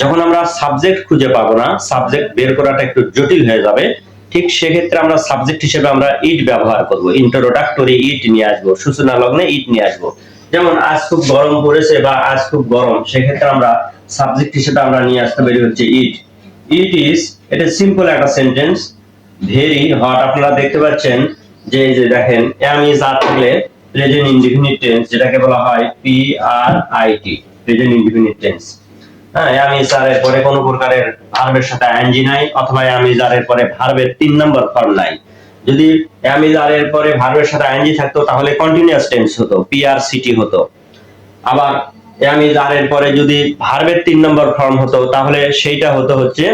যখন আমরা সাবজেক্ট খুঁজে পাবো না, সাবজেক্ট বের করাটা একটু জটিল হয়ে যাবে, ঠিক সেক্ষেত্রে আমরা সাবজেক্ট হিসেবে আমরা ইট ব্যবহার করব। ইন্ট্রোডাক্টরি ইট নিয়ে আসবো, সূচনা লগ্নে ইট নিয়ে আসবো। যেমন আজ খুব গরম পড়েছে বা আজ খুব গরম, সেক্ষেত্রে আমরা সাবজেক্ট হিসেবে আমরা নিয়ে আসতে পারি হচ্ছে ইট। ইট ইজ, এটা সিম্পল একটা সেন্টেন্স। ভেরি হট, আপনারা দেখতে পাচ্ছেন যে এই যে দেখেন এম ইজ আর থাকলে প্রেজেন্ট ইনডিফিনিট টেন্স, যেটাকে বলা হয় P R I T, present indefinite tense. হ্যাঁ, এম ইজ আর এর পরে কোনো প্রকারের ভার্বের সাথে আইএনজি নাই, অথবা এম ইজ আর এর পরে ভার্বের 3 নম্বর ফর্ম নাই। যদি এম ইজ আর এর পরে ভার্বের সাথে আইএনজি থাকতো তাহলে কন্টিনিউয়াস টেন্স হতো, পি আর সিটি হতো। আবার এম ইজ আর এর পরে যদি ভার্বের 3 নম্বর ফর্ম হতো তাহলে সেইটা হতো হচ্ছে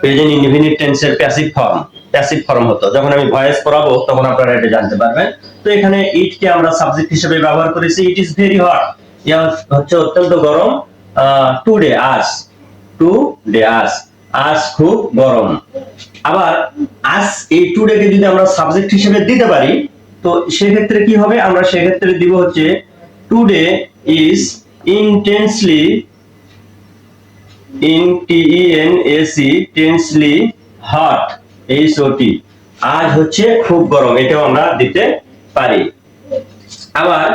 প্রেজেন্ট ইনডিফিনিট টেন্সের প্যাসিভ ফর্ম, প্যাসিভ ফর্ম হতো। যখন আমি ভয়েস পড়াবো তখন আপনারা এটা জানতে পারবেন। তো এখানে ইট কে আমরা সাবজেক্ট হিসেবে ব্যবহার করেছি। ইট ইজ ভেরি হট, ইয়া হচ্ছে অত্যন্ত গরম। টুডে আজ, টুডে আজ, আজ খুব গরম। আবার আজ এই টুডে কে যদি আমরা সাবজেক্ট হিসেবে দিতে পারি তো সেক্ষেত্রে কি হবে, আমরা সেক্ষেত্রে দিব হচ্ছে today is intensely, intensely hot, hot, আজ হচ্ছে খুব গরম, এটাও আমরা দিতে পারি। আবার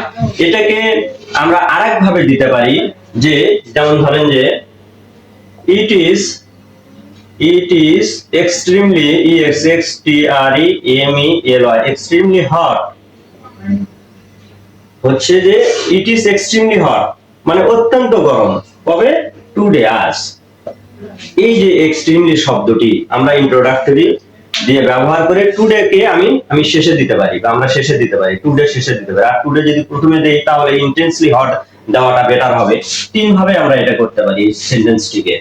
এটাকে আমরা আরেক ভাবে দিতে পারি, যে যেমন ধরেন যে it is extremely, extremely hot, হচ্ছে যে it is extremely hot মানে অত্যন্ত গরম। কবে? টুডে আজ। এই যে এক্সট্রিমলি শব্দটি আমরা ইন্ট্রোডাক্টরি দিয়ে ব্যবহার করে টুডে কে আমি শেষে দিতে পারি, বা আমরা শেষে দিতে পারি, টুডে শেষে দিতে পারি। আর টুডে যদি প্রথমে দেই তাহলে ইন্টেন্সলি হট দেওয়াটা বেটার হবে। 3 ভাবে আমরা এটা করতে পারি এই সেন্টেন্সটিকে।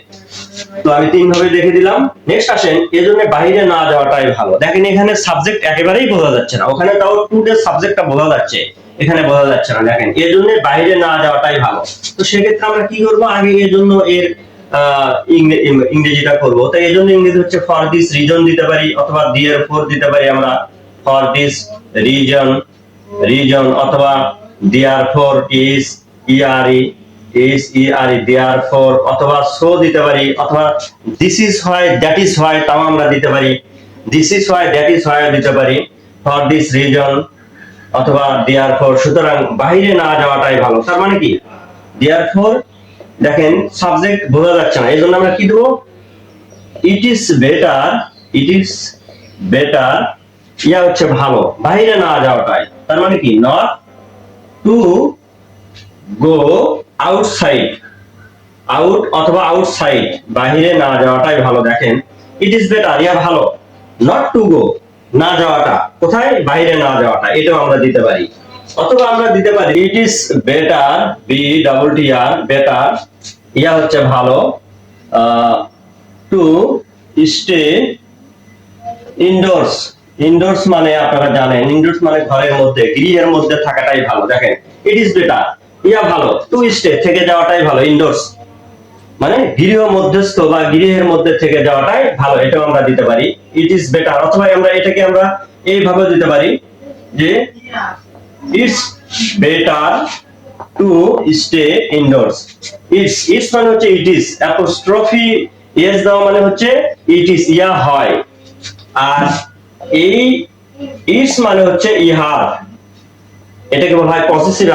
তো আমি 3 ভাবে দেখে দিলাম। নেক্সট আসেন, এজন্য বাইরে না যাওয়াটাই ভালো। দেখেন এখানে সাবজেক্ট একেবারেই বোঝা যাচ্ছে না, ওখানে তাও টুডে সাবজেক্টটা বোঝা যাচ্ছে, এখানে বোঝা যাচ্ছে না। দেখেন এজন্য বাইরে না যাওয়াটাই ভালো। তো সেক্ষেত্রে আমরা কি করব, আগে এজন্য এর ইংরেজিটা করব। তাই এজন্য ইংরেজি হচ্ছে ফর দিস রিজন দিতে পারি, অথবা দেয়ারফর দিতে পারি আমরা, ফর দিস রিজন, অথবা দেয়ারফর ইজ দেয়ারফর, অথবা সো দিতে পারি, অথবা this is why that is why তাও আমরা দিতে পারি, this is why that is why দিতে পারি, ফর দিস রিজন অথবা দেয়ারফর। সুতরাং বাইরে না যাওয়াটাই ভালো। তার মানে কি, দেয়ারফর দেখেন সাবজেক্ট বোঝা যাচ্ছে না, এজন্য আমরা কি দেব, ইট ইজ বেটার, ইয়া হচ্ছে ভালো, বাইরে না যাওয়াটাই। তার মানে কি, not to go outside, out অথবা আউটসাইড, বাইরে না যাওয়াটাই ভালো। দেখেন ইট ইজ বেটার, ইয়া ভালো, নট টু গো না যাওয়াটা, কোথায়, বাইরে না যাওয়াটা, এটাও আমরা দিতে পারি। অথবা আমরা দিতে পারি it is better, BETTR, better, ইয়া হচ্ছে ভালো, টু স্টে ইনডোরস, ইনডোরস মানে আপনারা জানেন ইনডোরস মানে ঘরের মধ্যে, গৃহের মধ্যে থাকাটাই ভালো। দেখেন ইট ইজ বেটার, ইয়া ভালো, টু স্টে থেকে যাওয়াটাই ভালো, ইনডোরস মানে গৃহ মধ্যস্থ বা গৃহের মধ্যে থেকে যাওয়াটাই ভালো, এটাও আমরা দিতে পারি ইট ইজ বেটার। অথবা আমরা এটাকে আমরা এইভাবে দিতে পারি যে it's better to stay indoors. It's মানে হচ্ছে ইট ইজ, অ্যাপোস্ট্রফি এস দাও মানে হচ্ছে ইট ইজ, ইয়া হয়। আর এই ইটস মানে হচ্ছে ইহা, এটাকে বলা হয় পসেসিভ।